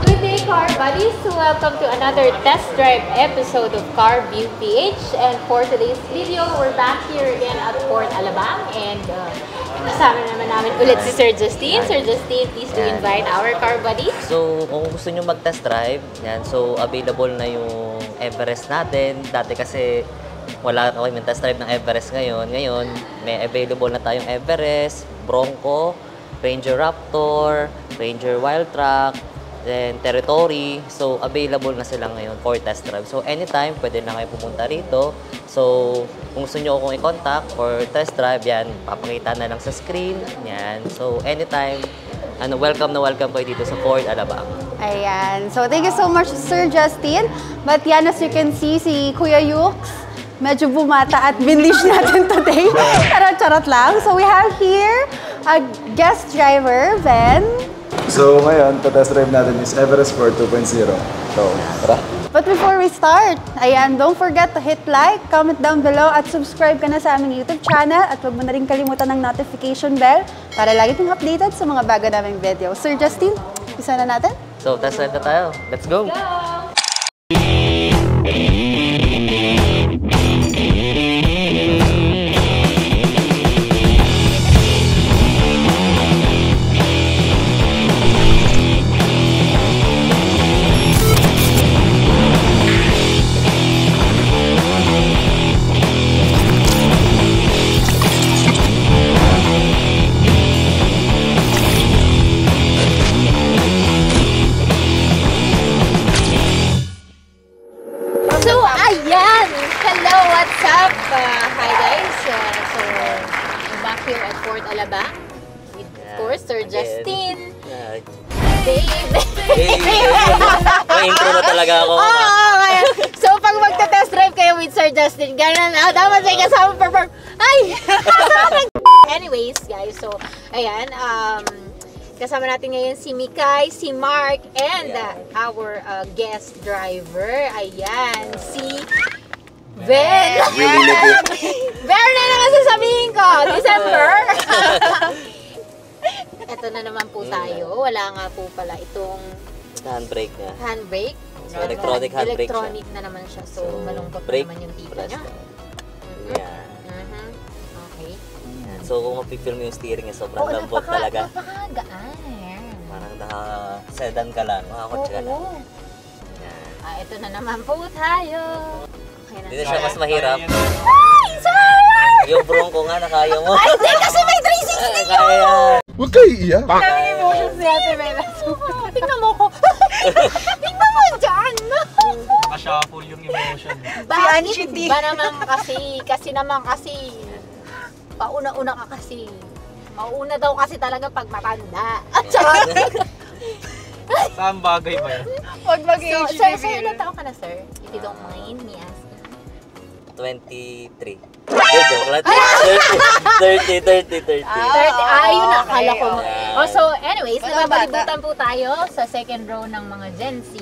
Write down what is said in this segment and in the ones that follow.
Good day, car buddies! Welcome to another test drive episode of Car View PH. And for today's video, we're back here again at Port Alabang. And kasama naman namin ulit si Sir Justin. Sir Justin, please do invite our car buddies. So, kung gusto nyo mag-test drive, yan, so available na yung Everest natin. Dati kasi wala kami test drive ng Everest ngayon. Ngayon, may available na tayong Everest, Bronco, Ranger Raptor, Ranger Wildtrak, then Territory. So, available na sila ngayon for test drive. So, anytime, pwede na kayo pumunta rito. So, kung gusto nyo akong i-contact for test drive, yan, papakita na lang sa screen. Yan. So, anytime, welcome na welcome kayo dito sa Port Alabang. Ayan. So, thank you so much, Sir Justin. But yan, as you can see, si Kuya Yux, medyo bumata at binlish natin today. Charot-charot lang. So, we have here a guest driver, Ben. So, ngayon, test drive natin is Everest Sport 2.0. So, tara. But before we start, ayan, don't forget to hit like, comment down below, at subscribe ka na sa aming YouTube channel. At huwag mo na rin kalimutan ng notification bell para lagi kang updated sa mga bago naming video. Sir Justin, isa na natin? So, test drive na tayo. Let's go! Hi guys! So, I'm back here at Port Alabang with, of course, Sir Justin. Dave! May intro na talaga ako. So, pag magta-test drive kayo with Sir Justin, ganun na, dapat may kasama perform. Ay! Anyways, guys, so, ayan, kasama natin ngayon si Mikay, si Mark, and our guest driver, ayan, si Ben! Ben na naman sasabihin ko! December! Ito na naman po tayo. Wala nga po pala itong handbrake niya. Handbrake. So, electronic handbrake electronic siya. Na naman siya. So malungkot na naman yung tita niya. Yeah. Okay. So, kung mapipil mo yung steering niya, sobrang lambot talaga. Napakagaan. Parang naka-sedan ka lang. Makakotse ka lang. Ito na naman po tayo. Hindi na siya mas mahirap. Ay! Sorry! Yung Bronco nga, nakaya mo. Ay, hindi! Kasi may 360 yun! Huwag kayo iiyak! Daming emotions ni Ate Bella. Tingnan mo ko. Tingnan mo dyan! Naka-shuffle yung emotion. Bakit ba naman kasi? Kasi naman kasi. Pauna-una ka kasi. Mauna daw kasi talaga pag matanda. At saka... Saan bagay ba yan? Huwag mag-age So, ilan taon ka na, sir? If you don't mind me asking. 23. Joke lang. 30. Ayun na, akala ko. Yeah. Oh, so, anyways, nababalibutan po tayo sa second row ng mga Gen Z.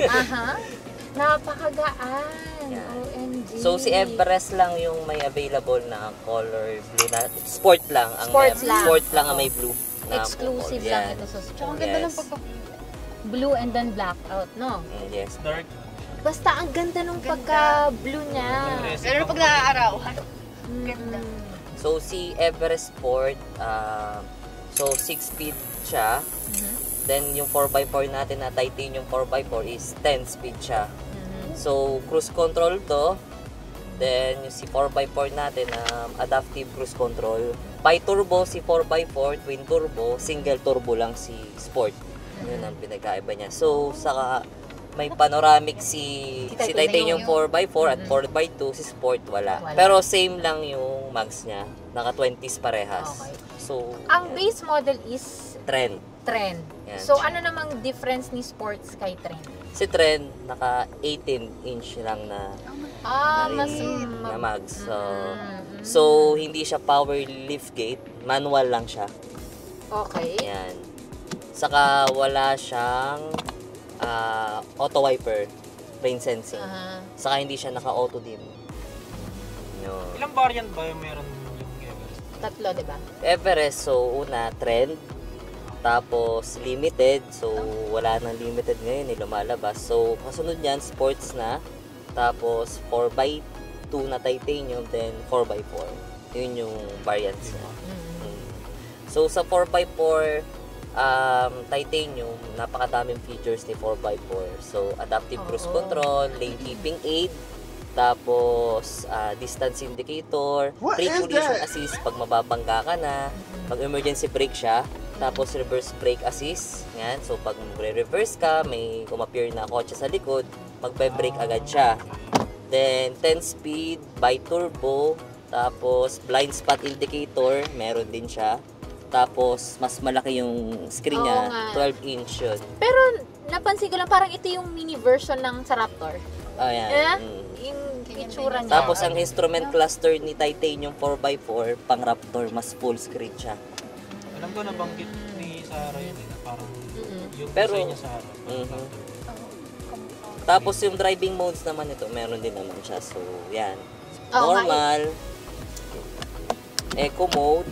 Aha. Napakagaan. OMG. So, si Everest lang yung may available na color blue na sport lang. Sport lang ang may blue. Na exclusive lang ito sa Tsaka ang ganda ng blue and then blackout, no? Yes. Dark. Basta ang ganda nung pagka-blue niya. Pero pag naaarawan, ganda. So, si Everest Sport, so 6-speed siya. Then, yung 4x4 natin na titanium 4x4 is 10-speed siya. So, cruise control to. Then, yung si 4x4 natin, adaptive cruise control. Bi-turbo si 4x4, twin turbo, single turbo lang si Sport. Yun ang pinagkaiba niya. So, saka may panoramic si titanium 4x4 at 4x2, si Sport wala. Pero same lang yung mags niya. Naka 20s parehas. Okay. So, Ang base model is Trend. Yan. So, ano namang difference ni Sports kay Trend? Si Trend, naka 18-inch lang na na mags. So, hindi siya power lift gate. Manual lang siya. Okay. Yan. Saka wala siyang auto wiper, rain sensing. Saka hindi siya naka-auto dim. Yun. Ilang variant ba yung meron yung Everest? Tatlo, di ba? Everest, so una, Trend. Tapos limited, so wala nang limited ngayon, lumalabas. So kasunod niyan, sports na. Tapos 4x2 na titanium, then 4x4. Yun yung variants niya. So sa 4x4 titanium, napakadaming features ni 4x4. So adaptive cruise control, lane keeping aid, tapos distance indicator, brake collision assist pag mababangga ka na, pag emergency brake siya, tapos reverse brake assist. Yan. So pag reverse ka, may kumappear na kotse sa likod, magbe-brake agad siya. Then 10 speed, bi-turbo, tapos blind spot indicator, meron din siya. Tapos mas malaki yung screen niya, 12 inch yun. Pero napansin ko lang parang ito yung mini version ng sa Raptor. Ayan. Yung itsura niya. Tapos ang instrument cluster ni Titanium 4x4, pang Raptor, mas full screen siya. Alam ko nabanggit ni Sarah yun na parang yung Pero, design niya sa harap. Tapos yung driving modes naman ito, meron din naman siya. So, yan. Oo, Normal, Eco mode.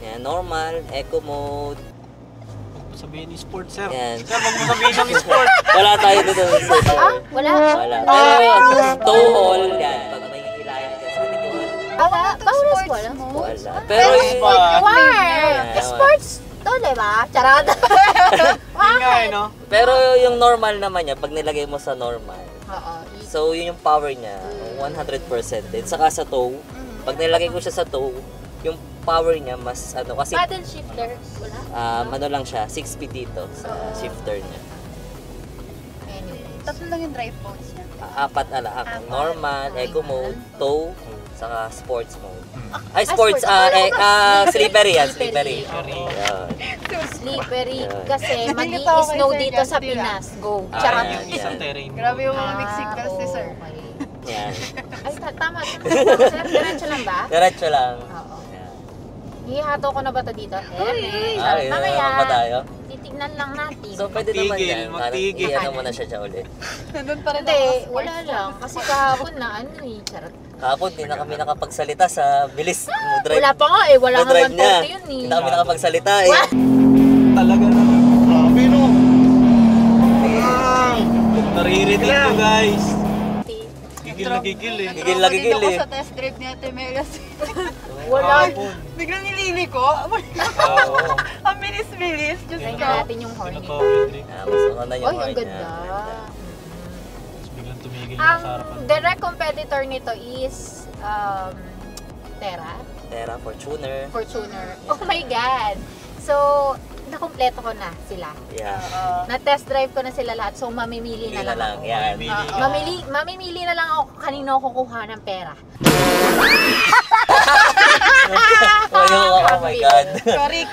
Yan, normal, Eco mode. Huwag mo sabihin ni sport, sir. Yan. Sir, huwag mo sabihin ng sport. Wala tayo dito. Wala. Wala. Pero tow haul, yan. Pag may hilayan ka sa likod. Bawal wala. Wala. Pero yung... Sports to, diba? Charot. Yun nga eh, no? Pero yung normal naman niya, pag nilagay mo sa normal, Oo. so yun yung power niya, 100%. Then saka sa tow, pag nilagay ko siya sa tow, yung power niya mas ano kasi Paddle shifter, wala. ano lang siya, 6 speed dito sa shifter niya. Anyways. Tatlo lang yung drive modes niya. Apat na lang, normal, eco mode, tow, saka sports mode. Ay, sports, slippery yan, slippery. Yan. Slippery. Yeah. Kasi magi Nandito ako snow kay Sir dito sa Justin, Pinas. Go. Ah, Charot. yan. Yung isang terrain. Grabe yung mga mixed signals ni Sir. Okay. Yan. Ay, tama. Sir, diretso lang ba? Diretso lang. Oo. Yan. Ihato ko na ba ito dito? Ay, Mamaya. ba tayo? Titignan lang natin. So, pwede naman Magtigil, yan. magtigil. Ano mo na siya dyan ulit. Nandun pa rin Hindi, ako. wala lang. Kasi kahapon na ano eh. Charot. Kahapon, di na kami nakapagsalita sa bilis. Wala pa nga eh. Wala nga drive niya. 140 yun eh. Hindi na kami nakapagsalita eh. Talaga na. Grabe, no? Naririnig ko, guys. Gigil na gigil eh. Gigil na gigil ako eh. sa test drive ni Ate Megas. Wala. Kahapon. Biglang nilili ko. Oo. Ang bilis-bilis. Just Try go. natin yung horny. Tinatawag yung drink. Mas ako na yung Oy, ang horn ganda. niya. Tapos biglang tumigil Ang yung sa harapan. direct competitor nito is Terra, Fortuner. Oh my God! So, nakompleto ko na sila. Yeah. Na-test drive ko na sila lahat. So, mamimili Hindi na lang ako. Yan. Mamimili na lang ako kanino kukuha ng pera. Oh my God. Correct.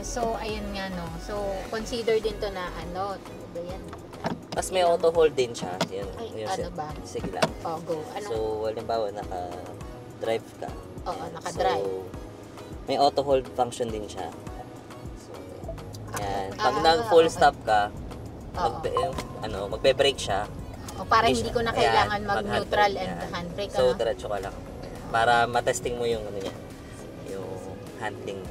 So, ayun nga no. So, consider din to na ano. Ba yan? Tapos may auto hold din siya. Yun, Ay, yun ano ba? Sige lang. Oh, go. Ano? So, halimbawa, naka-drive ka. Oo, nakadrive. So, may auto hold function din siya. So, yan. Pag Ah, nag-full okay. stop ka, Oo. magbe-brake siya. O, para hindi ko na kailangan Ayan, mag-neutral mag-handbrake, and yan. handbrake. So, ano? diretso ka lang. Para matesting mo yung ano niya, yung handling.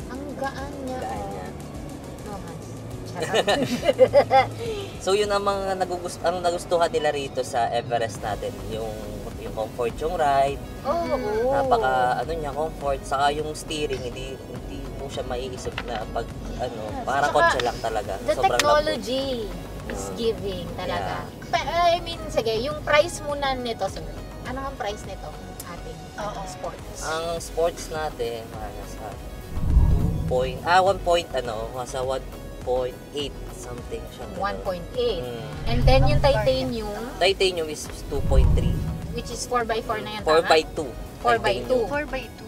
Ang gaan niya. Gaan oh. niya. No, Hans. So yun ang mga nagustuhan nila rito sa Everest natin, yung comfort yung ride, Oo. napaka ano niya comfort, saka yung steering hindi mo siya maiisip na pag ano, para Saka, kotse lang talaga. The Sobrang technology is giving talaga. I mean, sige, yung price muna nito, sir. Ano ang price nito? Ating sports. Ang sports natin, nasa nasa 1.8 something siya. 1.8. Mm. And then yung titanium, Titanium is 2.3. which is 4x4 na yun, 4x2. 4x2. 4x2.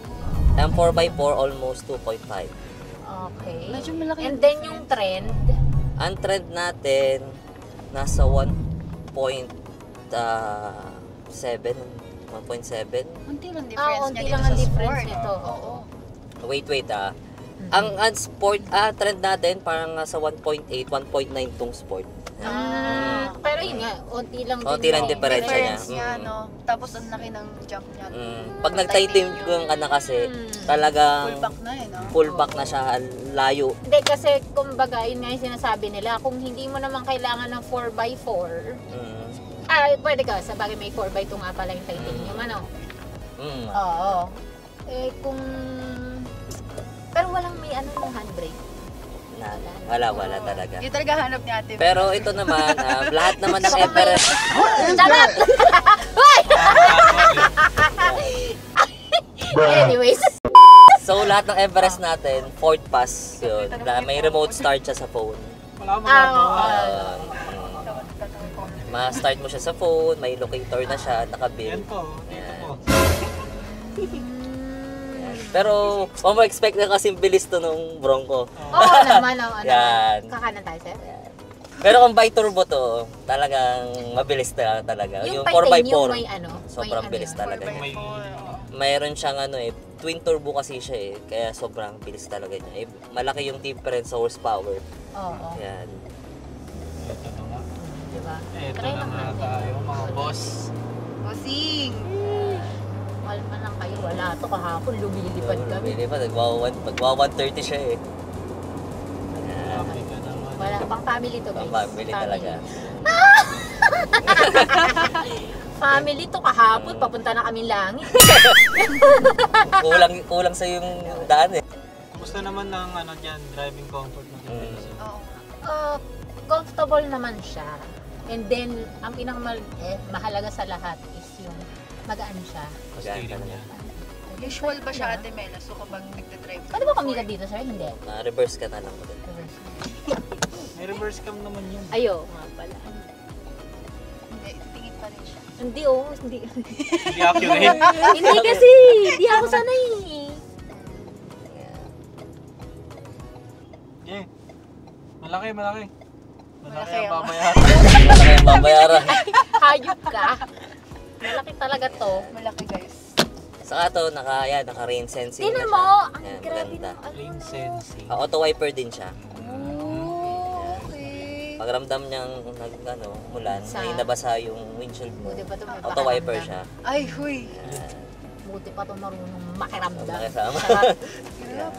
Ang 4x4 almost 2.5. Okay. Medyo malaki. And then yung trend, Ang trend natin nasa 1.7. 1.7. Unti lang difference unti niya lang dito ang sa difference sport. nito. Oo. Wait Ang sport trend natin parang nasa 1.8, 1.9 tong sport. Pero yun nga, unti lang Konti lang diferensya niya. Difference niya, no? Tapos ang laki ng jump niya. Pag nag-titanium ka na kasi, talagang Full back na eh, no? full back na siya, layo. Hindi, kasi kumbaga, yun nga yung sinasabi nila, kung hindi mo naman kailangan ng 4x4, pwede ka, sa bagay may 4x2 nga pala yung titanium, ano? Oo. Eh, kung... Pero walang may ano ng handbrake. Wala talaga. Yung talaga hanap ni ate. Pero ito naman, lahat naman ng Everest, Charot! Hoy! Anyways. so lahat ng Everest natin, fourth pass yun. May remote start siya sa phone. Wala magagawa. Ma-start mo siya sa phone, may locator na siya, Yan nakabuild. po. Dito po. Pero, mo expect na kasing bilis to nung Bronco. Oo naman, Yan. Kakanan tayo, sir. Pero kung by turbo to, talagang mabilis na talaga. Yung 4x4, may ano, sobrang may bilis ano, talaga. May Mayroon siyang twin turbo kasi siya kaya sobrang bilis talaga niya. Malaki yung difference sa horsepower. Oo. Yan. Ito na nga. Diba? Ito Try na lang nga natin. tayo mga boss. Bossing! Mahal man lang kayo, wala to kahapon, lumilipad kami. Hindi pa, nagwa 130 siya eh. Grabe ka naman. Wala, pang family to guys. Family talaga. Family to kahapon, papunta na kami langit. Kulang sa yung daan eh. Kumusta naman ng driving comfort mo? Oo. Comfortable naman siya. And then, ang mahalaga sa lahat is yung magaan siya. Magaan talaga. Usual ba siya ate Mela? So kapag nagte-drive ka? Pwede ba kami dito, sir? Hindi. Reverse ka na lang. Reverse. May reverse cam naman yun. Ayo, nga pala. Hindi, tingin pa rin siya. Hindi, hindi. Hindi accurate. Hindi kasi, hindi ako sanay. Yeah. Malaki. Malaki Malaki ang ang- babayaran. Malaki ang babayaran. Hayop ka. Malaki talaga to. Malaki guys. Saka to, naka-rain sensing na Tingnan siya. mo, ang Yan, grabe maganda. ng Lane sensing. Auto wiper din siya. Oh, okay. Pagramdam niyang mulan, Sa- may nabasa yung windshield mo. Buti pa ito may Auto wiper pakiramdam. siya. Ay, huy. Yan. Buti pa ito marunong makiramdam. Makisama.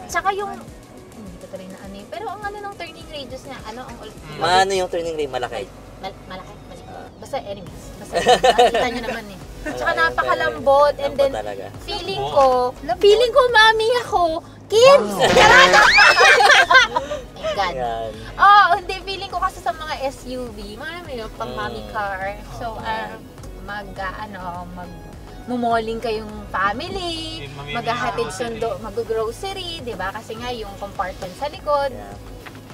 Tsaka yung, hindi ko tuloy na ano eh. Pero ang ng turning radius niya, ang Maano yung turning lane, malaki. malaki, maliit. Basta anyways, nakita niyo naman eh. Tsaka napakalambot and then talaga. feeling ko mami ako, kids! My God. Yan. Oh, hindi, feeling ko kasi sa mga SUV, marami yung pang mommy car. So, mumoling kayong family, maghahatid sundo, mag-grocery, di ba? Kasi nga yung compartment sa likod. Yeah.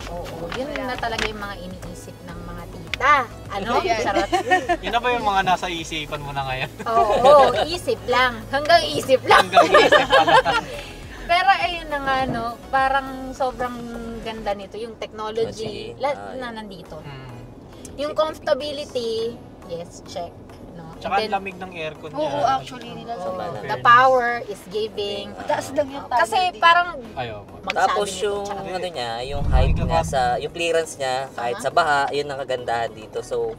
Oo, yun na talaga yung mga iniisip ng mga tita. Ano? Ayan. Charot. Yun na ba yung mga nasa isipan mo na ngayon? Oo, isip lang. Hanggang isip lang. Hanggang isip pala. Pero ayun na nga, no, parang sobrang ganda nito. Yung technology, Technology, na nandito. Hmm. Yung comfortability, yes, check. No? Tsaka And ang lamig ng aircon niya. Oo, actually nila oh, sobrang. the power is giving. Taas lang yung tayo. Kasi parang Ayaw. magsabi Tapos nito, yung tsaka- niya, yung height niya yung clearance niya kahit sa baha, yun ang kagandahan dito. So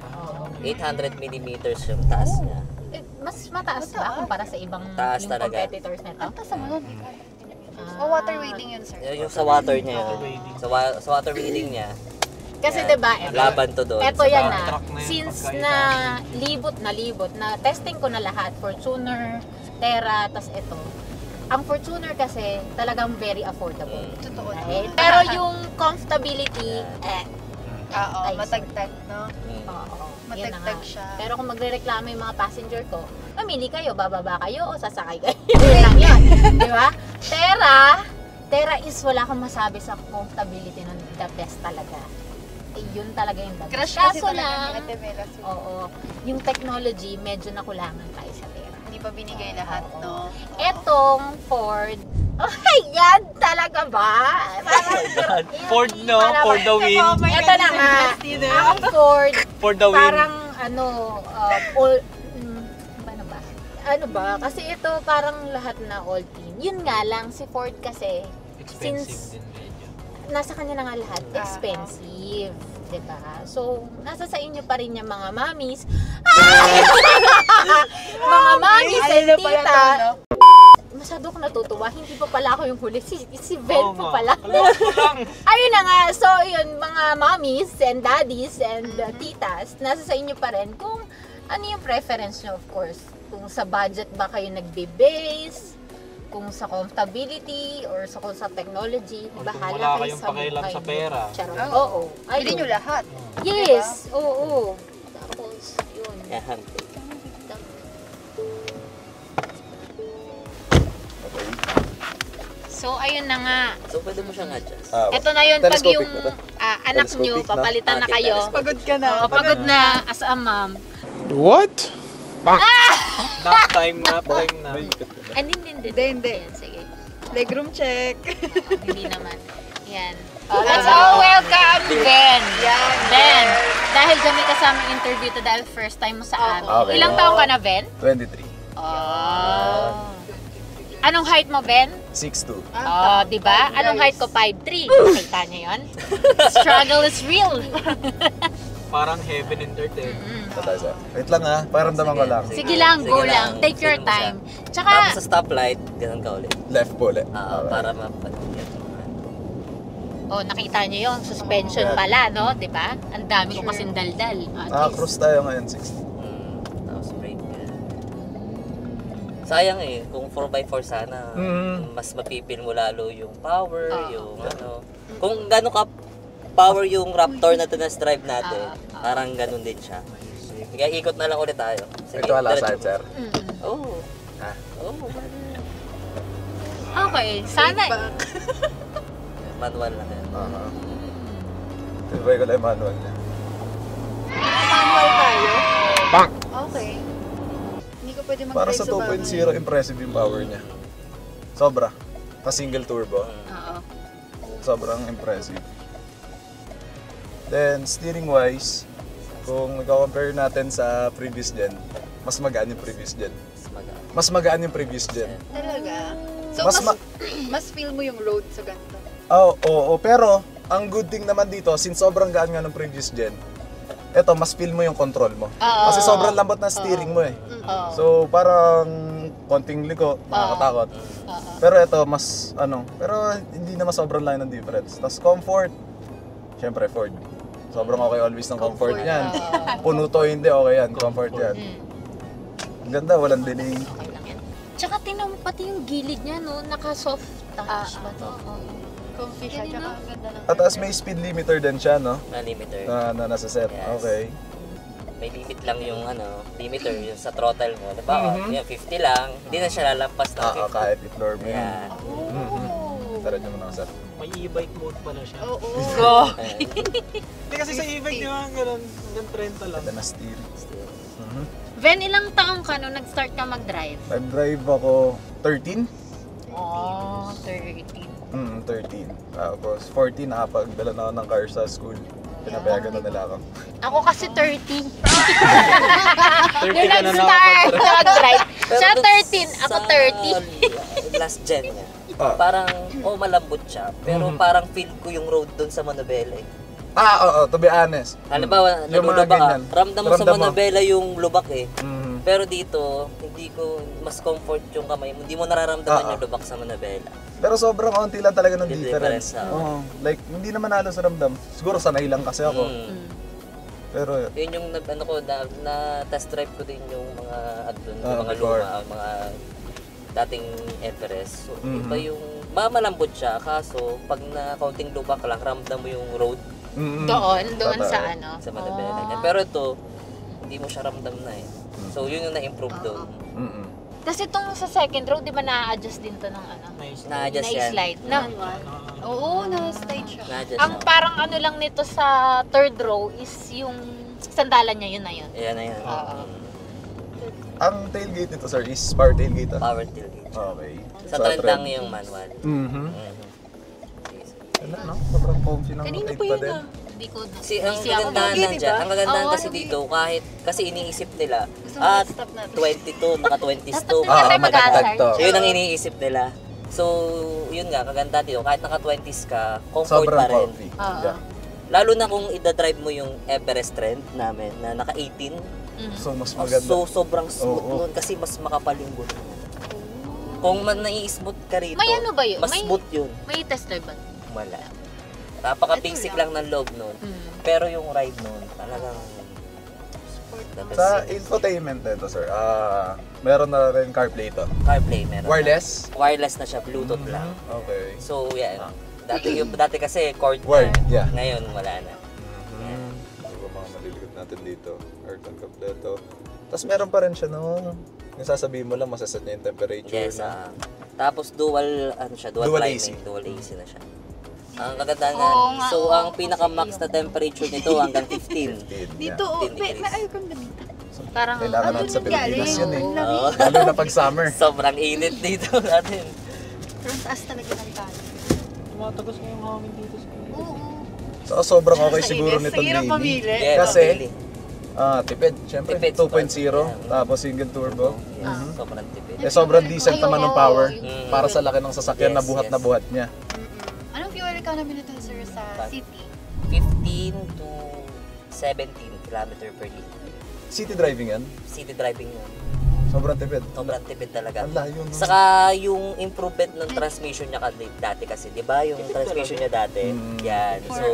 800 millimeters yung taas niya. mas mataas ba kumpara sa ibang Taas yung talaga. competitors nito? Ang taas naman. Oh, water wading yun, sir. Yung sa water niya Water yun. wading. Sa water wading niya. Kasi yan, 'di ba, laban to doon. eto sa yan baha. na, truck na yun, since pagka na libot na testing ko na lahat, Fortuner, Terra, tas ito. Ang Fortuner kasi talagang very affordable. Totoo. Right? Pero yung comfortability, Oo, Ay, matagtag, no? oo, yun na Matagtag nga. siya. Pero kung magrereklamo yung mga passenger ko, mamili kayo, bababa kayo o sasakay kayo. Yun lang yun. Di ba? Terra is wala kang masabi sa comfortability ng the best talaga. Eh, yun talaga yung the best. Crush kasi Kaso talaga ni lang, Ate Mela. So, oo, yung technology, medyo nakulangan tayo sa Terra. hindi pa binigay lahat, no? Etong Ford, oh my God, talaga ba? Ford, no? For the win. Ito na nga, ang Ford, For the win. parang ano ba? Ano ba? Kasi ito parang lahat na all team. Yun nga lang, si Ford kasi, Expensive since din medyo. nasa kanya na nga lahat, expensive. Diba? So, nasa sa inyo pa rin yung mga mommies. Mga mommies and tita. Masyado ko natutuwa. Hindi pa pala ako yung huli. Si Ben pa pala. Ayun na nga. So, yun, mga mommies and daddies and titas, nasa sa inyo pa rin kung ano yung preference nyo, of course. Kung sa budget ba kayo nagbe-base, kung sa comfortability or sa technology, Or kung bahala wala kayo kayong sa pakialam buhay sa niyo. pera. Charot. Oo. Oo. Pili nyo lahat. Yes. Oo. Tapos, yun. Yan. So, ayun na nga. So, pwede mo siyang adjust. Ito na yun, pag Telescopic yung na to. anak nyo, Telescopic na. papalitan na Okay, kayo. telescopic. Pagod ka na. Oo, pagod na as a mom. Nap time na. Hindi. Hindi. Ayan, sige. Legroom check. Hindi naman. Yan. Let's all welcome Ben. Ben, dahil dyan may kasamang interview to dahil first time mo sa amin. Okay. Ilang taong ka na, Ben? 23. Oh. Anong height mo, Ben? 6'2". Oh, di ba? Anong height ko? 5'3". Kita niyo yun? Struggle is real. Parang heaven and earth eh. Tatay sir. Wait lang ha, paramdaman ko lang. Sige lang, go Sige lang. Take your Sunod mo siya. time. Tapos Tsaka, sa stoplight, ganun ka ulit. Left po ulit. Para mapatigyan. oh, nakita niyo yung suspension pala, no? Di ba? Ang dami ko kasing daldal. At least. Cruise tayo ngayon, 60. Tapos brake. Sayang eh, kung 4x4 sana, mas mapipil mo lalo yung power, yung ano. Kung gano'n ka power yung Raptor na test drive natin, parang ganun din siya. Kaya ikot na lang ulit tayo. Sige, Ito wala diretso side mo. sir. Oo. Ha? Oo. Okay, sana. Manual lang yan. Tibay ko lang yung manual niya. Manual tayo. Okay. Hindi ko pwede mag-drive Para sa 2.0, impressive yung power niya. Sobra. Pa-single turbo. Oo. Sobrang impressive. Then, steering-wise, kung i-compare natin sa previous gen, mas magaan yung previous gen. Mas magaan yung previous gen. Talaga? So, Mas mas feel mo yung road sa ganito. Oo, pero ang good thing naman dito, since sobrang gaan nga ng previous gen, eto, mas feel mo yung control mo. Kasi sobrang lambot na steering mo eh. So, parang konting liko, nakakatakot. Pero eto, mas pero hindi naman sobrang line ng difference. Tapos comfort, syempre Ford. Sobrang okay always ng comfort yan. Puno to, hindi, okay yan. Comfort yan. Ang ganda, walang delay. Okay lang yan. Tsaka tingnan mo pati yung gilid niya, no? Naka-soft touch ba to? Comfy siya, tsaka ang ganda ng At as may speed limiter din siya, no? Na limiter. Na nasa set. Yes. Okay. May limit lang yung limiter yung sa throttle mo. Diba? Yan, 50 lang. Hindi na siya lalampas ng 50. Kahit i-floor mo yan. Yan. Tara nyo muna sir. May e-bike mode pala siya. Oo. Hindi kasi sa e-bike, di ba? Ganun, hanggang 30 lang. Ganda na steering. Ben, ilang taong ka nung nag-start ka mag-drive? Nag-drive ako 13. Oh, 13. 13. Tapos 14 nakapagdala na ako ng car sa school. Pinapayagan na nila ako. Ako kasi 30. 30 Yung ka na nag-start nakapag-drive. mag-drive. Pero Siya dun 13, ako sa 30. last gen niya. Parang, malambot siya. Pero parang feel ko yung road dun sa Manobela eh. Oo, to be honest. Halimbawa, Yung mga nalulubak ka, ganyan. ramdam mo sa Ramdam mo. Manobela yung lubak eh. Mhm. Pero dito, hindi ko mas comfort yung kamay mo. Hindi mo nararamdaman yung lubak sa Manobela. Pero sobrang onti lang talaga ng Yung difference. difference, Oo. Like, hindi naman halos ramdam. Siguro sanay lang kasi ako. Pero, Yun yung na test drive ko din yung mga yung mga before. luma, mga dating Everest. So, iba yung malambot siya kaso pag na kaunting lubak lang ramdam mo yung road Doon Totoo. sa ano. sa Manobela. niya. Pero ito hindi mo siya ramdam na eh. So yun yung na-improve doon. Kasi itong sa second row, di ba na-adjust din to ng ano? Na-adjust yan. Na-slide. Na, Oo, na-slide siya. Na-adjust ang yan. parang ano lang nito sa third row is yung sandalan niya, yun na yun. Ayan na yan. ang tailgate nito sir is power tailgate. Power tailgate. Okay. Sa trend lang yung manual. Wala, no? Sobrang comfy ng Kanina tape pa pa yun din. ah. Hindi ko na. Kasi ang busy ako. kagandahan Okay, nandiyan, diba? ang kagandahan Oo, kasi ano dito kasi iniisip nila Gusto mo stop natin? 22, naka 20s Dapat to. na tayo mag-hazard. to. So, yun ang iniisip nila. So, yun nga, kaganda dito. Kahit naka 20s ka, comfort Sobrang pa rin. comfy. Oo. Yeah. Lalo na kung ida-drive mo yung Everest Trend namin na naka 18. So, mas maganda. So, sobrang smooth Oo. nun kasi mas makapal yung gulong. Kung man nai-smooth ka rito, May ano ba yun? mas smooth yun. May test drive ba? Wala. Napaka-basic lang ng loob nun. Pero yung ride nun, talagang the best Sa thing. infotainment nito, sir, meron na rin CarPlay ito. CarPlay meron. Wireless? Wireless na siya, Bluetooth lang. Okay. So, yan. Dati kasi cord Wired, na. yeah. Ngayon, wala na. Ano ba mga malilikot natin dito? Aircon kompleto. Tapos meron pa rin siya, no? Yung sasabihin mo lang, masaset niya yung temperature Yes, na. Tapos dual Dual climate, AC. dual AC na siya. Ang kagandahan, so ang pinaka-max na temperature nito hanggang 15. Dito, 15 degrees. may aircon ba dito? Parang, Kailangan natin sa Pilipinas yun eh. Oo. Lalo na pag summer. Sobrang init dito natin. Pero ang taas talaga ng kanan. Tumatagos nga yung hangin dito sa So, sobrang okay siguro nitong Hirap daily. pamili. Yeah, Kasi, really. tipid. Siyempre, Tipid, 2.0. yeah. Tapos single turbo. Yes, sobrang tipid. Eh, sobrang decent naman ng power. Mm. Para sa laki ng sasakyan na Yes, buhat yes. na buhat niya. Anong fuel economy nito, sir, sa city? 15 to 17 km per liter. City driving yan. City driving yun. Sobrang tipid. Sobrang tipid talaga. Ang layo, no? Saka yung improvement ng transmission niya dati kasi, di ba? Yung transmission niya dati, Mm. yan. So,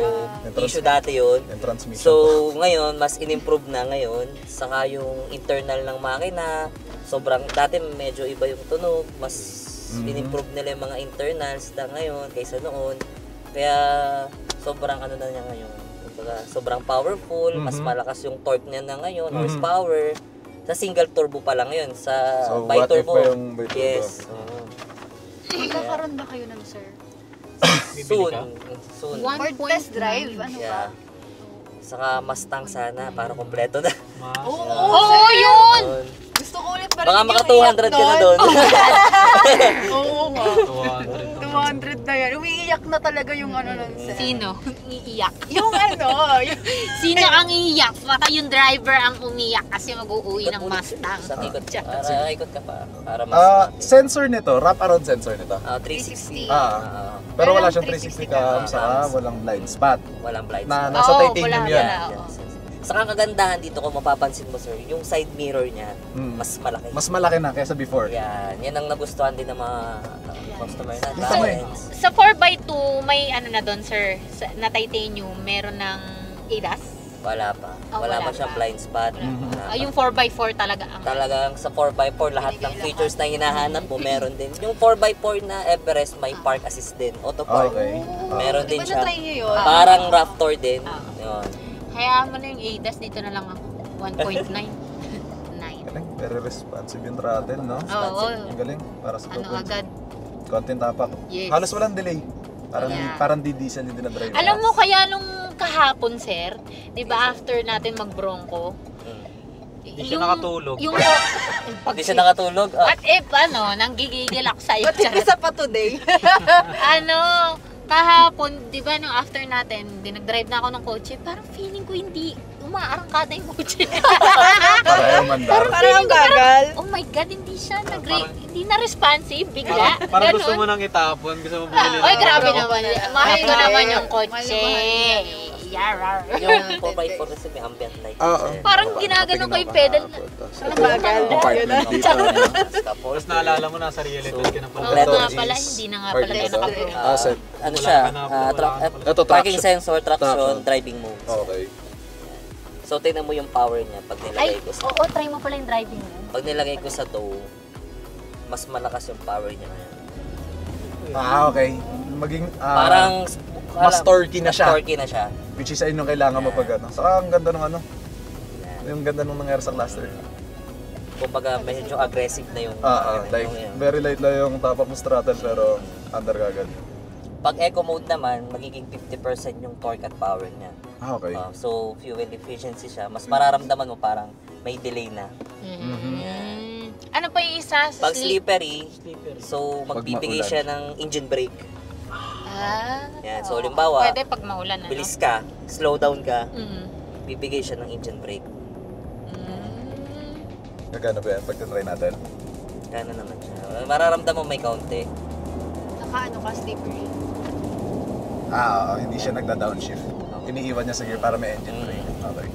Yung issue dati yun. Yung transmission. So, ngayon, mas in-improve na ngayon. Saka yung internal ng makina, sobrang, dati medyo iba yung tunog, mas in-improve nila yung mga internals na ngayon kaysa noon. Kaya, sobrang ano na niya ngayon. Kumbaga, sobrang powerful, mas malakas yung torque niya na ngayon, horsepower. Sa single turbo pa lang yun, sa So, what if bi-turbo. pa yung bi-turbo? Yes. oo. Magkakaroon ba kayo ng, sir? Soon. Soon. For test drive, ano ba? Yeah. Saka Mustang sana para kompleto na. Oo, yun! Yun. Gusto ko ulit Baka maka 200 ka na doon. Oo nga. 200. 200 na yan. Umiiyak na talaga yung ano nun, sir. Sino? Iiyak. Yung ano, yung... Sino ang iiyak? Baka yung driver ang umiyak kasi mag-uuwi ng Mustang. Sa ikot. Para ikot ka pa. Para mas Sensor nito, wrap around sensor nito. 360. Pero wala Meron siyang 360 cam, saka walang blind spot. Walang blind Na spot. nasa Oo, titanium wala, yan. wala. Yes. Saka ang kagandahan dito kung mapapansin mo sir, yung side mirror niya mas malaki. Mas malaki na kaysa before. Yan ang nagustuhan din ng mga customer na. Kita mo eh. Sa 4x2, may ano na doon, sir, na titanium, meron ng ADAS? Wala pa. Oh, Wala wala pa siyang pa. blind spot. Wala pa. Yung 4x4 talaga ang... Talagang sa 4x4 lahat ng features na hinahanap mo meron din. Yung 4x4 na Everest may park assist din, auto park. Okay. Meron din Di ba siya. na-try niyo yun? Parang Raptor din. Yun. Kaya mo na yung ADAS, dito na lang ako. 1.9. 9. Galing, very responsive yung throttle, no? Oo. Ang galing, para sa Ano 2.0. agad. Konting tapak. Yes. Halos walang delay. Parang Yeah. parang di diesel yung dinadrive. Alam mo kaya nung kahapon, sir, di ba after natin mag-bronco, Hindi siya nakatulog. Yung, Hindi siya nakatulog. what if, ano, nanggigigil ako sa'yo. Ba't hindi sa pa today? Ano, kahapon, di ba, nung after natin, nag-drive na ako ng kotse, parang feeling ko hindi umaarangkada yung kotse. Para ayaw mandar. Parang ang bagal. Oh my God, hindi siya hindi na responsive, bigla. Parang gusto Ganun. mo nang itapon, gusto mo bumili Ay, ng- grabe naman. Mahal ko naman yung kotse. Mahal na mahal yan. Yarar. Yung 4x4 kasi may ambient light. Oo. Parang ginaganon ko yung pedal. Ang bagal. Apartment dito. Tapos naalala mo na sa reality ka na pala. Oo Kompleto nga is pala, hindi na nga parking pala tayo ito. naka-bronco. Asset. Ano Wala siya? ka na, wala ka na. Ito, Parking traction. sensor, traction, Traction. driving mode. Okay. So, tingnan mo yung power niya pag Ay, nilagay ko sa... oo, try mo pala yung driving mo. Pag nilagay ko sa tow, mas malakas yung power niya ngayon. Okay. Maging, Parang... mas torquey na siya. Torquey na siya. which is ayun yung kailangan mo pag ano. Saka ang ganda ng ano. Yan. Yung ganda nung nangyari sa cluster. Kumbaga, medyo aggressive na yung... Like, yung- very light lang yung tapak mo throttle pero under kagad. Pag eco mode naman, magiging 50% yung torque at power niya. Okay. So, fuel efficiency siya. Mas mararamdaman mo parang may delay na. Ano pa yung isa sa Pag slippery, so magbibigay maulan. siya ng engine brake. Ah. Yan. So, halimbawa, Pwede pag maulan, ano? bilis ka, slow down ka, Mm. bibigay siya ng engine brake. Nagano ba yan pag try natin? Gano'n naman siya. Mararamdaman mo may kaunti. Naka ano ka, slippery. Hindi siya nagda-downshift. iniiwan niya sa gear para may engine brake. Okay.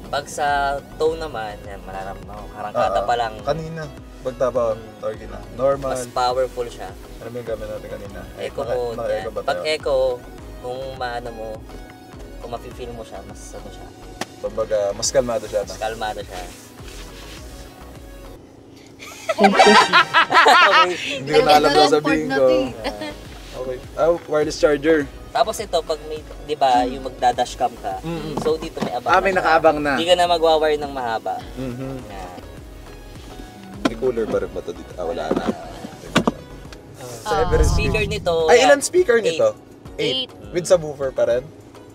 Pag sa tow naman, yan, karangkada pa lang. Kanina, pagtapa, torque na. Normal. Mas powerful siya. Ano ba yung gamit natin kanina? Eco mode. Naka-eco ba Pag tayo? eco, kung maano mo, kung mafe-feel mo siya, mas ano siya. Kumbaga, mas kalmado siya. Mas kalmado siya. Hindi ko na alam na sabihin ko. Okay. Wireless charger. Tapos ito, pag may, di ba, yung magda-dashcam ka, so dito may abang May na siya. nakaabang na. Hindi ka na magwa-wire ng mahaba. Yan. May cooler ba rin ba ito dito? Wala na. Sa Speaker nito, Ay, ilan speaker nito? 8. With subwoofer pa rin?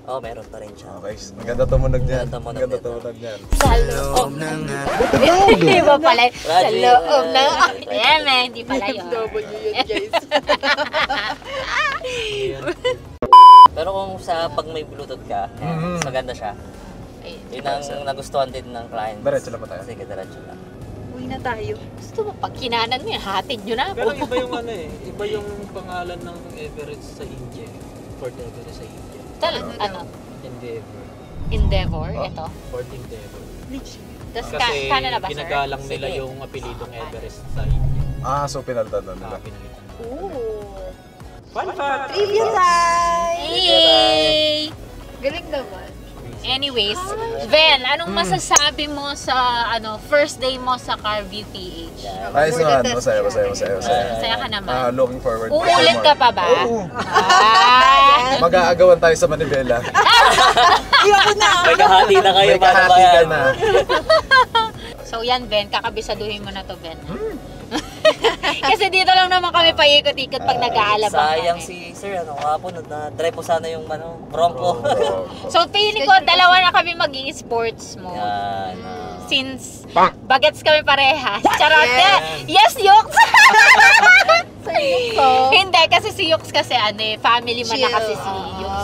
oh, meron pa rin siya. Okay, maganda tumunog niyan. Maganda tumunog Maganda nito. tumunog niyan. Sa loob ng... Hindi ba pala? Sa loob ng... Hindi pala yun. Pero kung sa pag may Bluetooth ka, mas maganda siya. Yun ang nagustuhan din ng client. Diretso lang ba tayo? Sige, diretso lang. Uwi na tayo. Gusto mo, pag kinanan mo yan, hatid nyo na Pero ako. iba yung ano eh, iba yung pangalan ng Everest sa India. Fort Everest sa India. Ano? Endeavor. Endeavor, ito. Fort Endeavor. Tapos Kasi Canada ba, sir? pinagalang nila Sige. yung apelidong Everest sa India. So pinalitan na nila. Pinalitan. Ooh. Fun fact! Trivia time! Hey! Galing naman. Anyways, Ben, anong masasabi mo sa first day mo sa Carview PH? Ayos naman, masaya. Masaya ka naman. Looking forward. Uulit ka pa ba? Oo. Ah! Mag-aagawan tayo sa Manibela. May kahati na kayo, May paano ba kahati ka yan? na. So yan, Ben, kakabisaduhin mo na to, Ben. Kasi dito lang naman kami paikot-ikot pag nag-aalabang Sayang kami. si Sir, kapon, na-try po sana yung Bronco. So feeling ko, dalawa na kami mag-i-sports mo. Yan. Since bagets kami parehas. Charot! Yes, Yux! Hindi, kasi si Yux kasi family man na kasi si Yux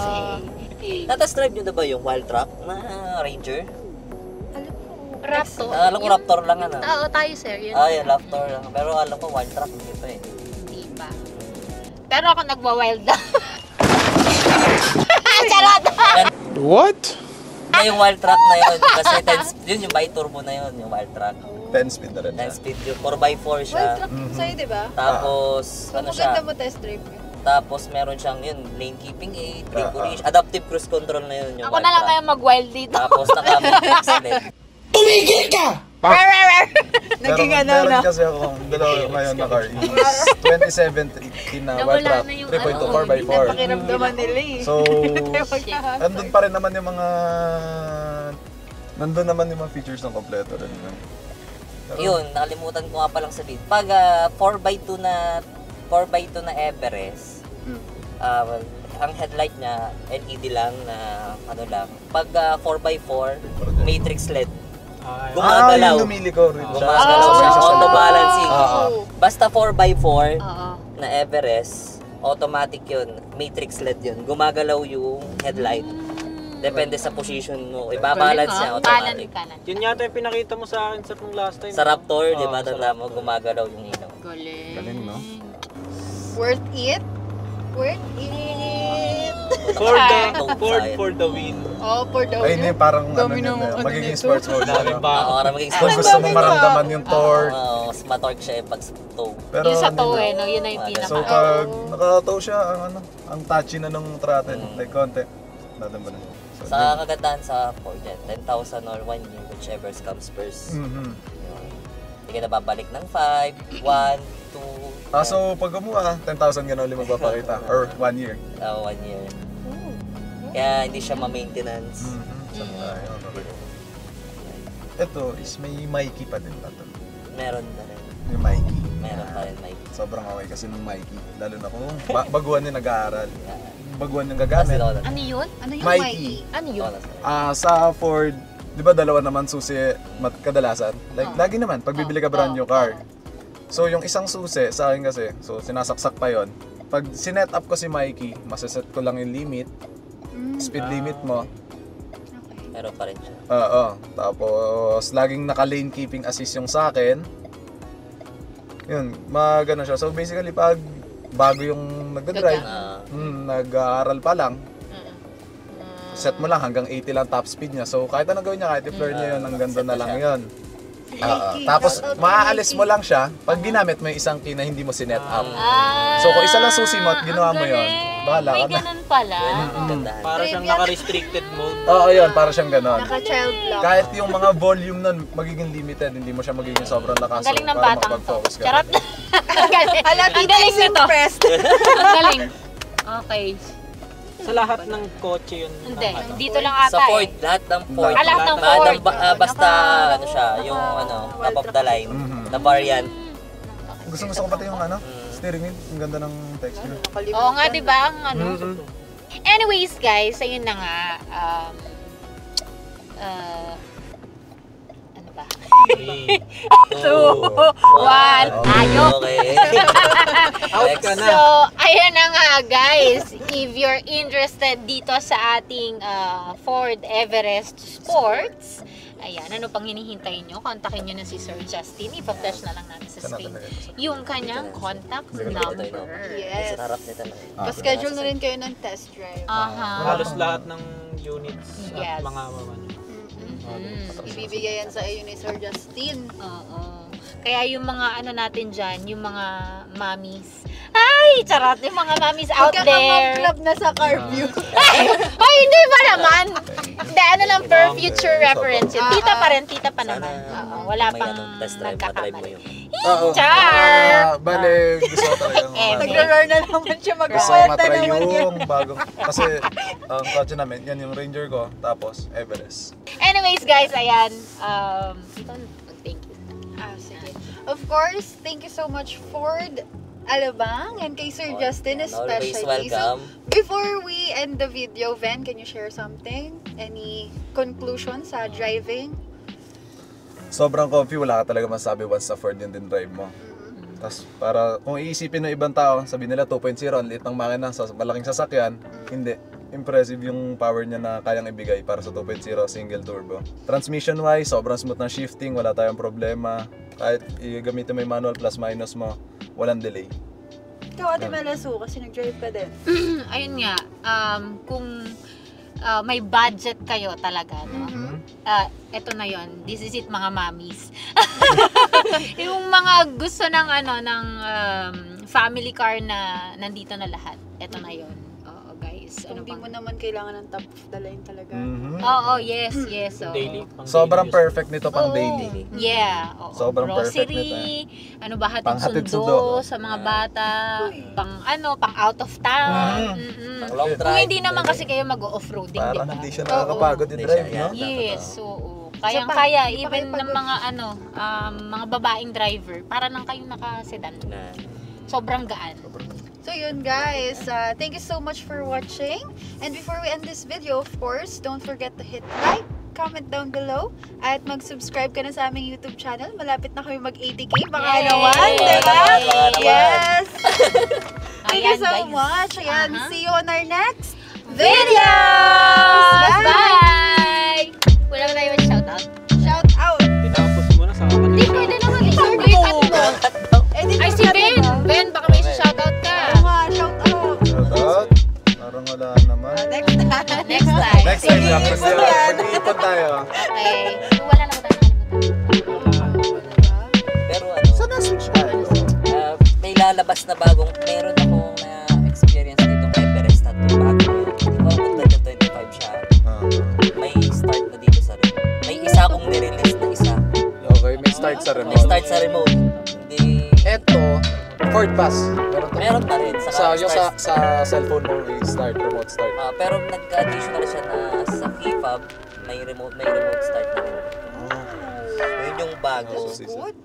Natest drive nyo na ba yung wild truck na Ranger? Raptor. Alam ko Raptor lang ano. Oo, tayo sir. Yun. Yung Raptor lang. Pero alam ko wild truck dito eh. Hindi pa. Pero ako nagwa-wild na. Charot! What? Yung wild truck na yun. Kasi yun yung bi-turbo na yun, yung wild truck. 10 speed na rin 10 siya. speed yun. 4x4 siya. Sa'yo, di ba? Tapos, So, ano siya? maganda mo test drive mo. Tapos meron siyang yun, lane keeping aid, brake police, adaptive cruise control na yun yung Ako wild na lang truck. ngayon mag-wild dito. Tapos naka-mix led. Naging Meron kasi ako dalawa ngayon na car is 2017 na wild Nawala truck, na yung 3.2 4x4. Pakiramdaman nila eh. So, andun pa rin naman yung mga nandun naman yung mga features ng kompleto rin. Pero, Yun, nakalimutan ko nga palang sabihin. Pag 4x2 na Everest, ang headlight niya LED lang na ano lang. Pag 4x4, matrix LED. Gumagalaw. yung lumili ko rin siya. Gumagalaw siya. Auto balancing. Basta 4x4 Oo. na Everest, automatic yun. Matrix LED yun. Gumagalaw yung headlight. Depende sa position mo. Ibabalance niya automatic. Kanan. Yun yata yung pinakita mo sa akin sa nung last time. Sa Raptor, di ba, sa tanda mo, gumagalaw yung ilaw. Galing. Galing, no? Worth it? Worth it! For the win. Oh, for the Ay, hindi, parang Dami yun, ng magiging sports mode. Daming ba? Para maging Kung sports. gusto mo maramdaman yung torque. Mas matorque siya pag tow. Pero Yung sa ano tow yun, no? Yun na yung pinaka. So pag nakatow siya, ang touchy na nung throttle, like konti. Natin ba na? So, Sa kagandahan sa Ford yan, 10,000 or 1 year, whichever comes first. mhm. Yun. Hindi ka na babalik ng 5, 1, 2, So pag gumawa, 10,000 ganun ulit magpapakita. Or 1 year. 1 year. Kaya hindi siya ma-maintenance. Ito is may Mikey pa din pa to. Meron na rin. May Mikey. Meron pa rin, Mike. Sobrang okay kasi ng Mikey. Lalo na kung baguhan yung nag-aaral. Baguhan yung Kasi gagamit. Ano yun? Ano yung Mikey. Ano yun? Sa Ford, di ba dalawa naman susi kadalasan? Like, lagi naman, pag bibili ka brand new car. So, yung isang susi, sa akin kasi, so sinasaksak pa yon. Pag sinet up ko si Mikey, masaset ko lang yung limit, speed limit mo. Meron pa rin siya. Oo. Tapos, laging naka-lane keeping assist yung sa akin. Yun, magano siya. So, basically, pag bago yung nagdadrive, nag-aaral pa lang, set mo lang hanggang 80 lang top speed niya. So kahit anong gawin niya, kahit i-flare niya yun, hanggang doon na lang yun. Tapos maaalis mo lang siya pag ginamit mo yung isang key na hindi mo sinet up. So kung isa lang susi mo at ginawa mo yun, bahala May ka na. ganun pala. Para siyang naka-restricted mode. Oo, yun, para siyang ganon. Naka-child lock. Kahit yung mga volume nun, magiging limited, hindi mo siya magiging sobrang lakas. Ang galing ng para batang to. makapag-focus ka. Charot. Ang galing. Ang galing nito. Ang galing. Okay. Sa lahat ng kotse yun. Hindi. ang ano. Dito lang ata Sa Ford, eh. lahat ng Ford. Lahat ng Ford. Basta ano siya, yung top of the line, na variant. Gusto ko pati yung steering wheel. Ang ganda ng texture. Oo nga, di ba? Ang ano. Anyways, guys, ayun na nga. Ano ba? 3, 2, 1. Ayok. Okay. Out ka na. So, ayun na nga guys, if you're interested dito sa ating Ford Everest Sports, ayan, ano pang hinihintay nyo? Kontakin nyo na si Sir Justin. Ipa-flash na lang natin sa screen yung kanyang contact number. Yes. Sa harap nito na. Pa-schedule na rin kayo ng test drive. Halos lahat ng units Yes. at mga Ibibigay yan sa iyo ni Sir Justin. Oo. Kaya yung mga ano natin dyan, yung mga mommies. Ay, charot, yung mga mommies out there. Club na sa Carview. Ay, hindi ba naman? Hindi, ano lang, for future reference yun. Tita pa rin, tita pa naman. Oo, wala May pang test drive, matry mo nagkakamali. yun. Char! Bale, gusto ko talaga Nagro-roar na naman siya, gusto ko mag-uwalta matry naman yan. yung bagong, kasi ang kotse namin, yan yung Ranger ko, tapos Everest. Anyways, guys, ayan. Thank you. Sige. Of course, thank you so much Ford Alabang and kay Sir Justin Always especially. So, welcome. before we end the video, Ven, can you share something? Any conclusion sa driving? Sobrang comfy, wala ka talaga masabi once sa Ford yun din drive mo. Tapos para kung iisipin ng ibang tao, sabi nila 2.0, ang liit ng makina sa malaking sasakyan, hindi. Impressive yung power niya na kayang ibigay para sa 2.0 single turbo. Transmission wise, sobrang smooth ng shifting, wala tayong problema. Kahit gamitin mo yung manual plus minus mo, walang delay. Ikaw, Ate Melasu, kasi nag-drive ka din. Ayun nga, kung may budget kayo talaga, no? Eto na yon. This is it, mga mommies. Yung mga gusto ng family car na nandito na lahat. Eto na yon. Oo, guys. Kung Ano di bang- mo naman kailangan ng top of the line talaga. Oo, yes. Oo. daily. Sobrang perfect nito pang daily. Yeah. Oo. Sobrang perfect grocery, nito ano ba, hatid Pang-hatid sundo sundo. sa mga bata, pang out of town. Mm-mm. Long Kung drive. hindi naman kasi kayo mag-off-roading, di Parang ba? hindi siya nakakapagod yung Hindi drive, siya, no? Yes, oo. Isa pa, Kaya hindi pa even kayo ng mga mga babaeng driver, para lang kayong naka-sedan. Sobrang gaan. So yun guys, thank you so much for watching. And before we end this video, of course, don't forget to hit like, comment down below, at mag-subscribe ka na sa aming YouTube channel. Malapit na kami mag-80k. Baka Yay! naman, di ba? Naman. Yes! Thank you Ayan, so guys. much. Ayan, see you on our next Video! Bye! Bye! Wala ba tayo mag-shoutout? Shout out! Tinapos mo na sa Hindi, pwede naman. Sorry, cut mo. Ay, si Ben! Ben, baka may shoutout ka. Oo nga, shout out! Shoutout? Parang wala naman. Next time. Next time. Next time lang, Sige, kasi yan. mag-iipon tayo. Okay. Wala na ba tayo Pero ano, Sana switch tayo. may lalabas na bagong, meron akong experience dito kay Everest na ito. Bago yun. Di ba, kung 25 siya, may start na dito sa remote. May isa akong nirelease na isa. Okay, may start sa May remote. start sa remote. Hindi, Eto, Ford Pass. meron pa rin. Yung sa cellphone mo, i-start, remote start. Pero nag-additional siya na sa key fob, may remote start na rin. Yun yung bago. So, Good.